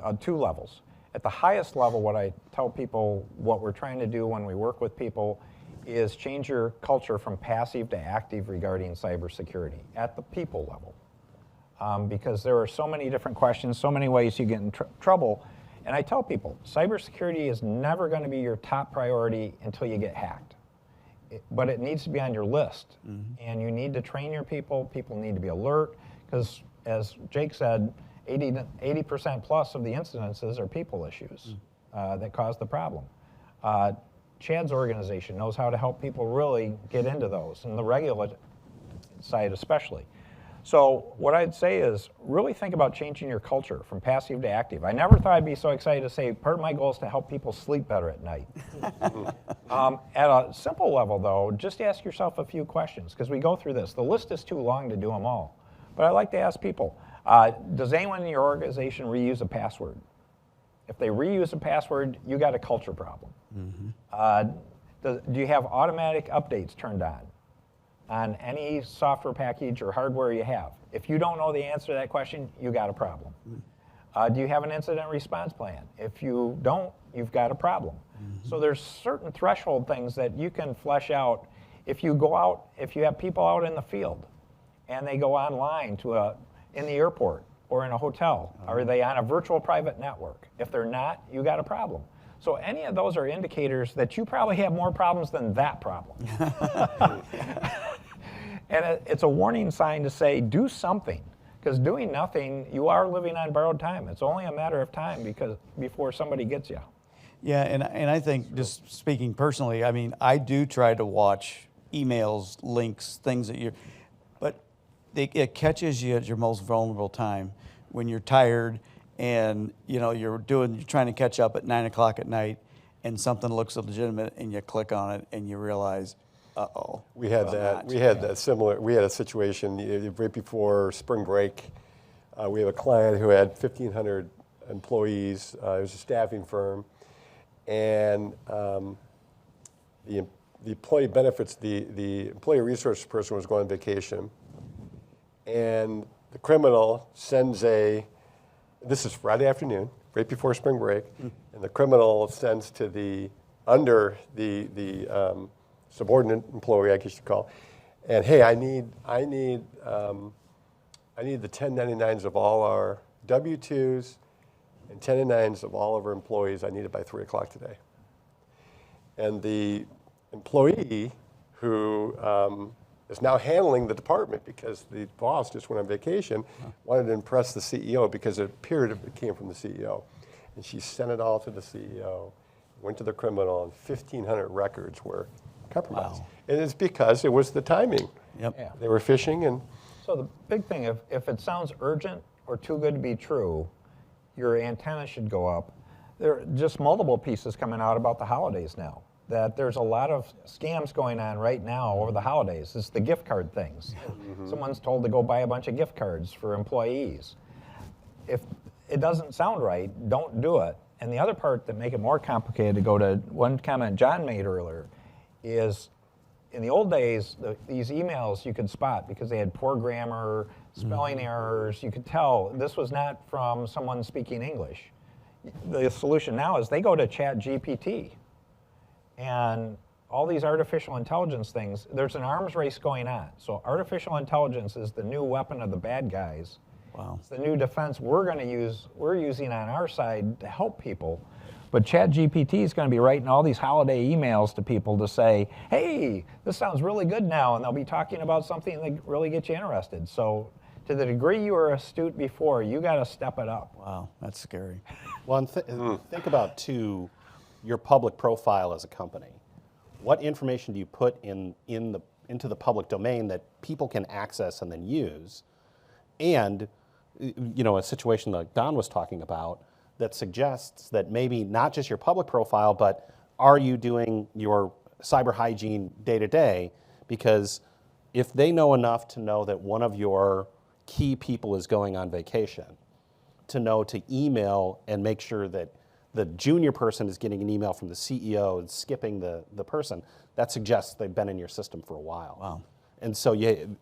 on 2 levels. At the highest level, what I tell people, what we're trying to do when we work with people, is change your culture from passive to active regarding cybersecurity at the people level. Because there are so many different questions, so many ways you get in trouble. And I tell people, cybersecurity is never going to be your top priority until you get hacked. But it needs to be on your list. And you need to train your people. People need to be alert, because as Jake said, 80% plus of the incidences are people issues that cause the problem. Chad's organization knows how to help people really get into those, and the regulatory side especially. So what I'd say is really think about changing your culture from passive to active. I never thought I'd be so excited to say part of my goal is to help people sleep better at night. At a simple level, though, just ask yourself a few questions, because we go through this. The list is too long to do them all. But I like to ask people, does anyone in your organization reuse a password? If they reuse a password, you got a culture problem. Do you have automatic updates turned on any software package or hardware you have? If you don't know the answer to that question, you got a problem. Do you have an incident response plan? If you don't, you've got a problem. So there's certain threshold things that you can flesh out. If you go out, if you have people out in the field and they go online in the airport or in a hotel, are they on a virtual private network? If they're not, you got a problem. So any of those are indicators that you probably have more problems than that problem. And it's a warning sign to say, do something. Because doing nothing, you are living on borrowed time. It's only a matter of time before somebody gets you. Yeah, and I think, just speaking personally, I mean, I do try to watch emails, links, things that but it catches you at your most vulnerable time when you're tired and you're trying to catch up at 9 o'clock at night, and something looks legitimate and you click on it and you realize, uh-oh. We had that. We had that similar. We had a situation right before spring break. We have a client who had 1,500 employees. It was a staffing firm, and the employee benefits, the employee resource person was going on vacation, and the criminal sends this is Friday afternoon, right before spring break, and the criminal sends to the subordinate employee, I guess you'd call, and hey, I need the 1099s of all our W-2s and 1099s of all of our employees. I need it by 3 o'clock today. And the employee who is now handling the department because the boss just went on vacation, wanted to impress the CEO because it appeared it came from the CEO. And she sent it all to the CEO, went to the criminal, and 1,500 records were compromised. Wow. And it's because it was the timing. Yep. Yeah. They were fishing, and So the big thing, if it sounds urgent or too good to be true, your antenna should go up. There are just multiple pieces coming out about the holidays now, that there's a lot of scams going on right now over the holidays. It's the gift card things. Someone's told to go buy a bunch of gift cards for employees. If it doesn't sound right, don't do it. And the other part that make it more complicated, to go to one comment John made earlier, is in the old days, these emails you could spot because they had poor grammar, spelling errors. You could tell this was not from someone speaking English. The solution now is they go to ChatGPT. And all these artificial intelligence things, there's an arms race going on. So artificial intelligence is the new weapon of the bad guys. Wow. It's the new defense we're using on our side to help people. But ChatGPT is going to be writing all these holiday emails to people to say, hey, this sounds really good now, and they'll be talking about something that really gets you interested. So to the degree you were astute before, you got to step it up. Wow, that's scary. Well, and think about, too, your public profile as a company. What information do you put into the public domain that people can access and then use? And, a situation like Don was talking about that suggests that maybe not just your public profile, but are you doing your cyber hygiene day to day? Because if they know enough to know that one of your key people is going on vacation, to know to email and make sure that the junior person is getting an email from the CEO and skipping the person, that suggests they've been in your system for a while. Wow. And so you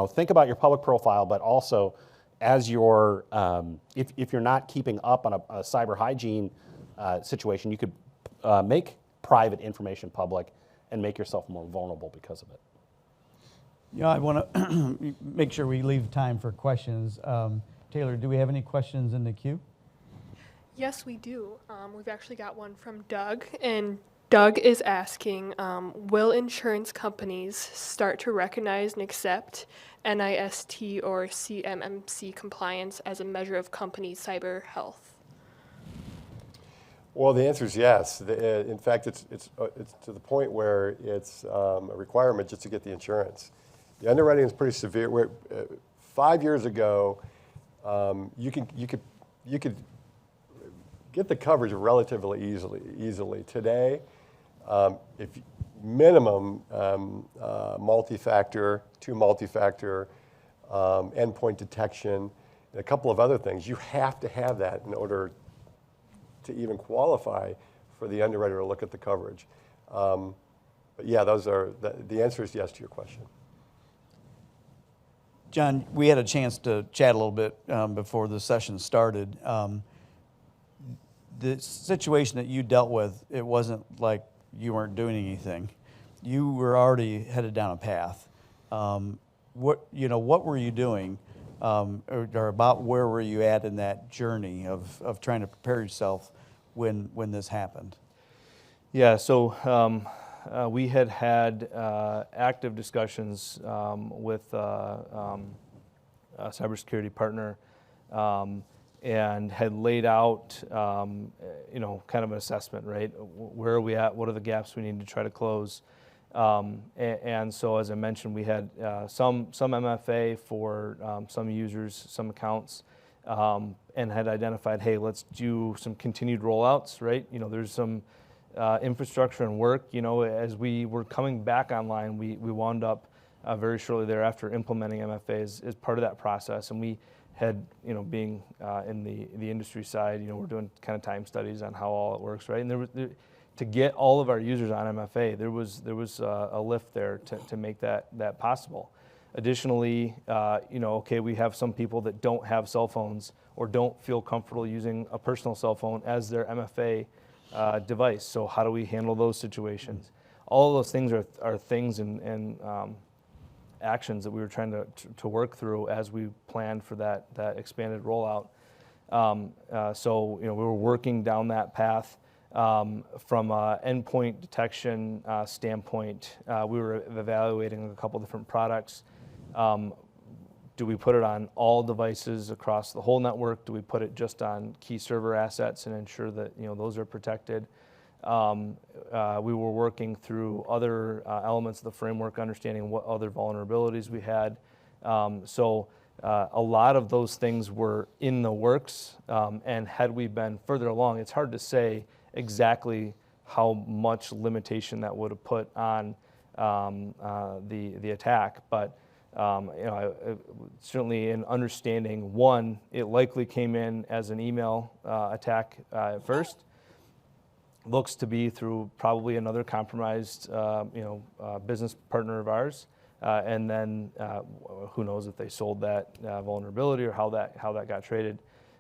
think about your public profile, but also as your, if you're not keeping up on a cyber hygiene situation, you could make private information public and make yourself more vulnerable because of it. I want to make sure we leave time for questions. Taylor, do we have any questions in the queue? Yes, we do. We've actually got one from Doug, and Doug is asking, will insurance companies start to recognize and accept NIST or CMMC compliance as a measure of company cyber health? well, the answer is yes. In fact, it's to the point where it's a requirement just to get the insurance. The underwriting is pretty severe. 5 years ago, you could get the coverage relatively easily. Today, if minimum multi-factor, endpoint detection, and a couple of other things, you have to have that in order to even qualify for the underwriter to look at the coverage. But yeah, the answer is yes to your question. John, we had a chance to chat a little bit before the session started. The situation that you dealt with, it wasn't like you weren't doing anything. You were already headed down a path. What were you doing, or about where were you at in that journey of trying to prepare yourself when this happened? Yeah, so we had active discussions with a cybersecurity partner and had laid out, kind of an assessment, right? Where are we at? What are the gaps we need to try to close? And so, as I mentioned, we had some MFA for some users, some accounts, and had identified, hey, let's do some continued rollouts, right? You know, there's some infrastructure and work. You know, as we were coming back online, we wound up very shortly thereafter implementing MFAs as part of that process, and we had, you know, being in the industry side, you know, we're doing kind of time studies on how all it works, right? And to get all of our users on MFA, there was a lift there to make that possible. Additionally, you know, okay, we have some people that don't have cell phones or don't feel comfortable using a personal cell phone as their MFA device. So how do we handle those situations? All of those things are things and actions that we were trying to work through as we planned for that expanded rollout. So, you know, we were working down that path. From an endpoint detection standpoint, we were evaluating a couple different products. Do we put it on all devices across the whole network? Do we put it just on key server assets and ensure that, you know, those are protected? We were working through other elements of the framework, understanding what other vulnerabilities we had. So a lot of those things were in the works, and had we been further along, it's hard to say exactly how much limitation that would have put on the attack, but you know, certainly in understanding, one, it likely came in as an email attack at first. Looks to be through probably another compromised, you know, business partner of ours, and then who knows if they sold that vulnerability or how that got traded.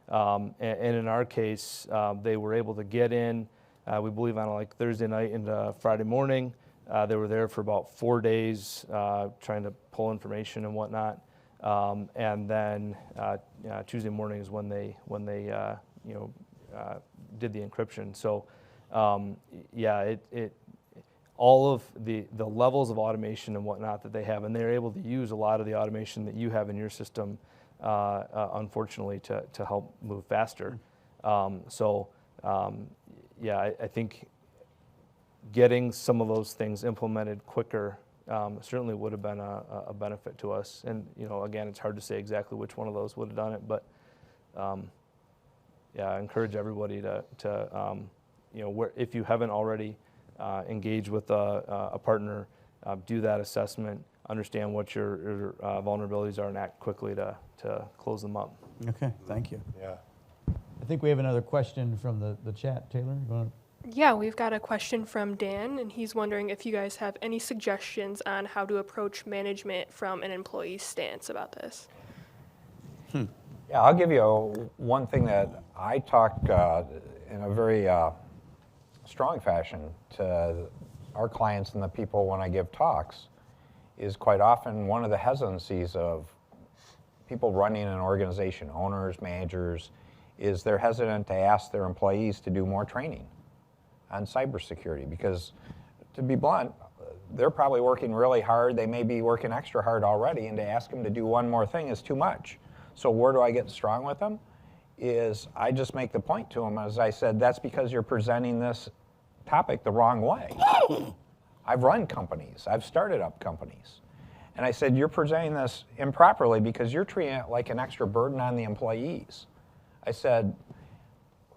And in our case, they were able to get in, we believe, on like Thursday night into Friday morning. They were there for about 4 days trying to pull information and whatnot. And then Tuesday morning is when they you know, did the encryption. So yeah, all of the levels of automation and whatnot that they have, and they're able to use a lot of the automation that you have in your system, unfortunately, to help move faster. Yeah, I think getting some of those things implemented quicker certainly would have been a benefit to us. And, you know, again, it's hard to say exactly which one of those would have done it, but yeah, I encourage everybody to you know, if you haven't already engaged with a partner, do that assessment, understand what your vulnerabilities are, and act quickly to close them up. Okay, thank you. Yeah. I think we have another question from the chat. Taylor, you want Yeah, we've got a question from Dan, and he's wondering if you guys have any suggestions on how to approach management from an employee's stance about this. Yeah, I'll give you one thing that I talk in a very strong fashion to our clients and the people when I give talks is quite often one of the hesitancies of people running an organization, owners, managers, is they're hesitant to ask their employees to do more training on cybersecurity because, to be blunt, they're probably working really hard. They may be working extra hard already, and to ask them to do one more thing is too much. So where do I get strong with them? Is I just make the point to them, as I said, that's because you're presenting this topic the wrong way. I've run companies. I've started up companies. And I said, you're presenting this improperly because you're treating it like an extra burden on the employees. I said,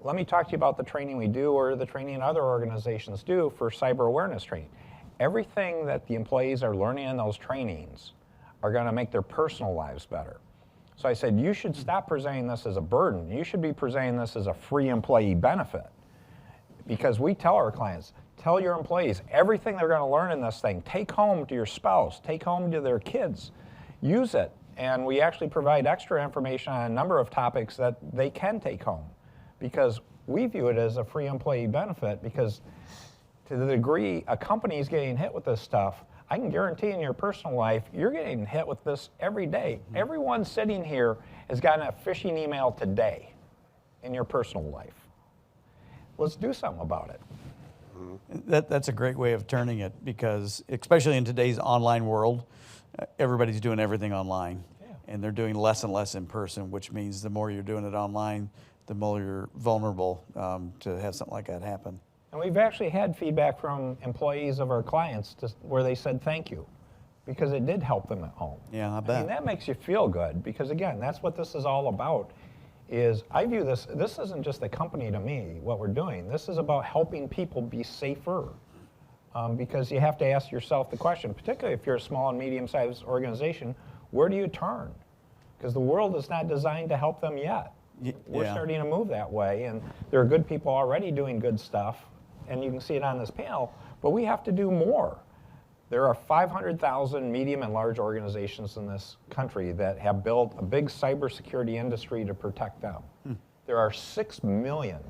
let me talk to you about the training we do or the training other organizations do for cyber awareness training. Everything that the employees are learning in those trainings are going to make their personal lives better. So I said, you should stop presenting this as a burden. You should be presenting this as a free employee benefit. Because we tell our clients, tell your employees everything they're going to learn in this thing. Take home to your spouse, take home to their kids, use it. And we actually provide extra information on a number of topics that they can take home. Because we view it as a free employee benefit because to the degree a company is getting hit with this stuff, I can guarantee in your personal life, you're getting hit with this every day. Mm-hmm. Everyone sitting here has gotten a phishing email today in your personal life. Let's do something about it. That's a great way of turning it because, especially in today's online world, everybody's doing everything online. Yeah. And they're doing less and less in person, which means the more you're doing it online, the more you're vulnerable to have something like that happen. And we've actually had feedback from employees of our clients where they said thank you, because it did help them at home. Yeah, I I mean, bet. that makes you feel good, because again, that's what this is all about. Is I view this isn't just a company to me, what we're doing. This is about helping people be safer. Because you have to ask yourself the question, particularly if you're a small and medium-sized organization, where do you turn? Because the world is not designed to help them yet. We're yeah. starting to move that way, and there are good people already doing good stuff, and you can see it on this panel, but we have to do more. There are 500,000 medium and large organizations in this country that have built a big cybersecurity industry to protect them. There are 6 million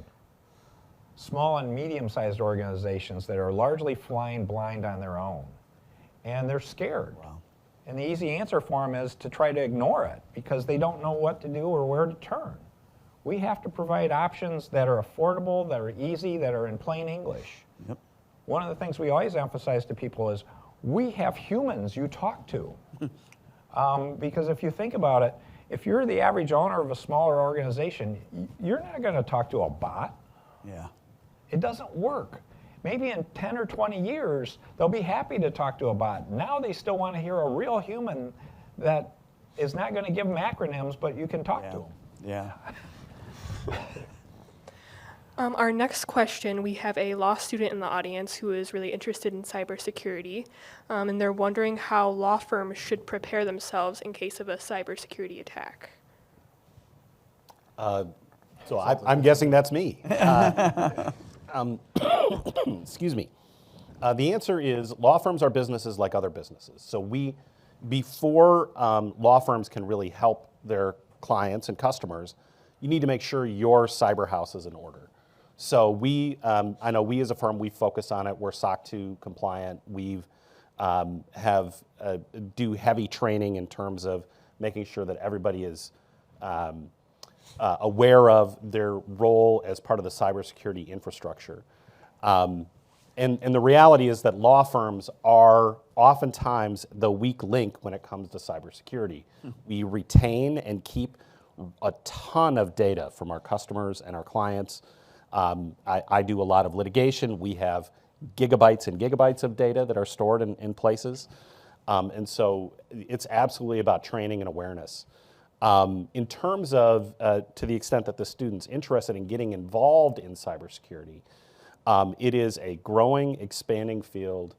small and medium-sized organizations that are largely flying blind on their own, and they're scared. Wow. And the easy answer for them is to try to ignore it because they don't know what to do or where to turn. We have to provide options that are affordable, that are easy, that are in plain English. Yep. One of the things we always emphasize to people is we have humans you talk to. Because if you think about it, if you're the average owner of a smaller organization, you're not going to talk to a bot. Yeah. It doesn't work. Maybe in 10 or 20 years, they'll be happy to talk to a bot. Now they still want to hear a real human that is not going to give them acronyms, but you can talk to them. Yeah. Our next question, we have a law student in the audience who is really interested in cybersecurity, and they're wondering how law firms should prepare themselves in case of a cybersecurity attack. So I'm guessing that's me. Excuse me. The answer is law firms are businesses like other businesses. So before law firms can really help their clients and customers, you need to make sure your cyber house is in order. So I know we as a firm, we focus on it. We're SOC 2 compliant. We've do heavy training in terms of making sure that everybody is aware of their role as part of the cybersecurity infrastructure. And the reality is that law firms are oftentimes the weak link when it comes to cybersecurity. We retain and keep a ton of data from our customers and our clients. I do a lot of litigation. We have gigabytes and gigabytes of data that are stored in places. And so it's absolutely about training and awareness. In terms of, to the extent that the student's interested in getting involved in cybersecurity, it is a growing, expanding field.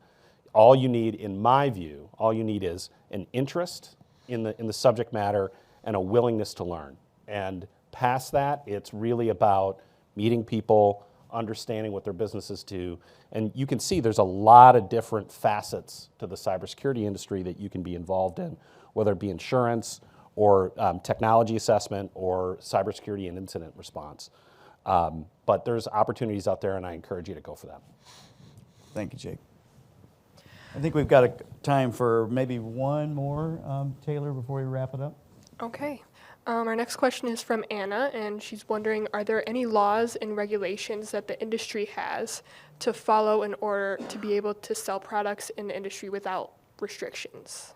All you need, in my view, is an interest in the subject matter and a willingness to learn. And past that, it's really about meeting people, understanding what their businesses do. And you can see there's a lot of different facets to the cybersecurity industry that you can be involved in, whether it be insurance or technology assessment or cybersecurity and incident response. But there's opportunities out there, and I encourage you to go for them. Thank you, Jake. I think we've got time for maybe one more, Taylor, before we wrap it up. Okay. Our next question is from Anna, and she's wondering, are there any laws and regulations that the industry has to follow in order to be able to sell products in the industry without restrictions?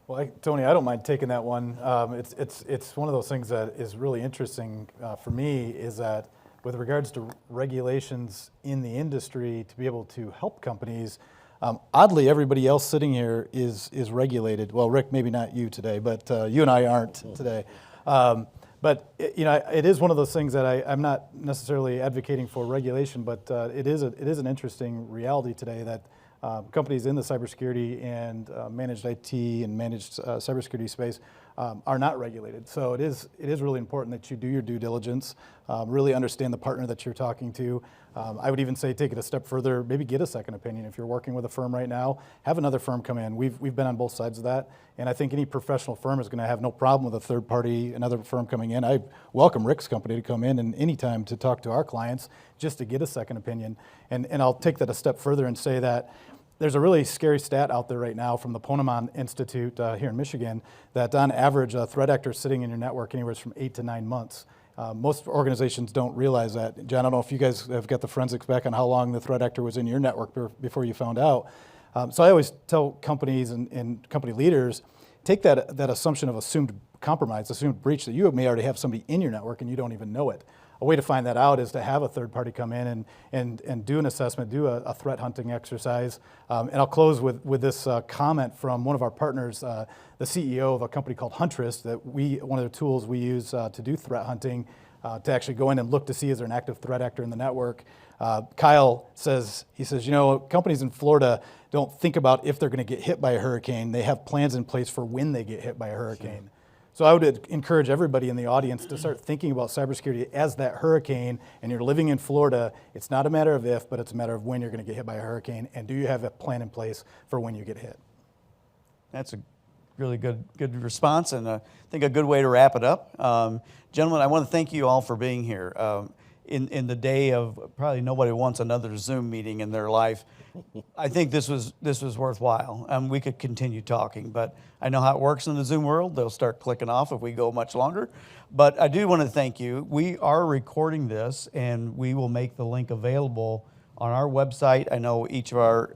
Well, Tony, I don't mind taking that one. It's one of those things that is really interesting for me is that with regards to regulations in the industry to be able to help companies, oddly, everybody else sitting here is regulated. Well, Rick, maybe not you today, but you and I aren't today. But it is one of those things that I'm not necessarily advocating for regulation, but it is an interesting reality today that companies in the cybersecurity and managed IT and managed cybersecurity space are not regulated. So it is really important that you do your due diligence, really understand the partner that you're talking to. I would even say take it a step further, maybe get a second opinion. If you're working with a firm right now, have another firm come in. We've been on both sides of that, and I think any professional firm is going to have no problem with a third party, another firm coming in. I welcome Rick's company to come in and anytime to talk to our clients just to get a second opinion. And I'll take that a step further and say that there's a really scary stat out there right now from the Ponemon Institute here in Michigan that on average a threat actor is sitting in your network anywhere from 8 to 9 months. Most organizations don't realize that. John, I don't know if you guys have got the forensics back on how long the threat actor was in your network before you found out. So I always tell companies and company leaders, take that assumption of assumed compromise, assumed breach, that you may already have somebody in your network and you don't even know it. a way to find that out is to have a third party come in and do an assessment, do a threat hunting exercise. And I'll close with this comment from one of our partners, the CEO of a company called Huntress, that one of the tools we use to do threat hunting, to actually go in and look to see is there an active threat actor in the network. Kyle says, companies in Florida don't think about if they're going to get hit by a hurricane. They have plans in place for when they get hit by a hurricane. So I would encourage everybody in the audience to start thinking about cybersecurity as that hurricane, and you're living in Florida. It's not a matter of if, but it's a matter of when you're going to get hit by a hurricane, and do you have a plan in place for when you get hit? That's a really good response, and I think a good way to wrap it up. Gentlemen, I want to thank you all for being here. In the day of probably nobody wants another Zoom meeting in their life, I think this was worthwhile. We could continue talking, but I know how it works in the Zoom world. They'll start clicking off if we go much longer. But I do want to thank you. We are recording this, and we will make the link available on our website. I know each of our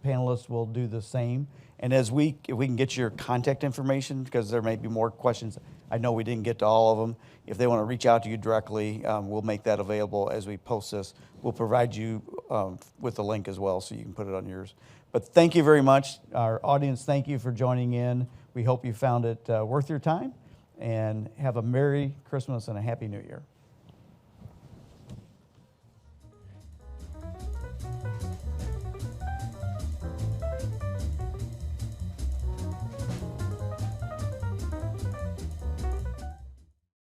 panelists will do the same. And if we can get your contact information, because there may be more questions. I know we didn't get to all of them. If they want to reach out to you directly, we'll make that available as we post this. We'll provide you with the link as well, so you can put it on yours. But thank you very much. Our audience, thank you for joining in. We hope you found it worth your time. And have a Merry Christmas and a Happy New Year.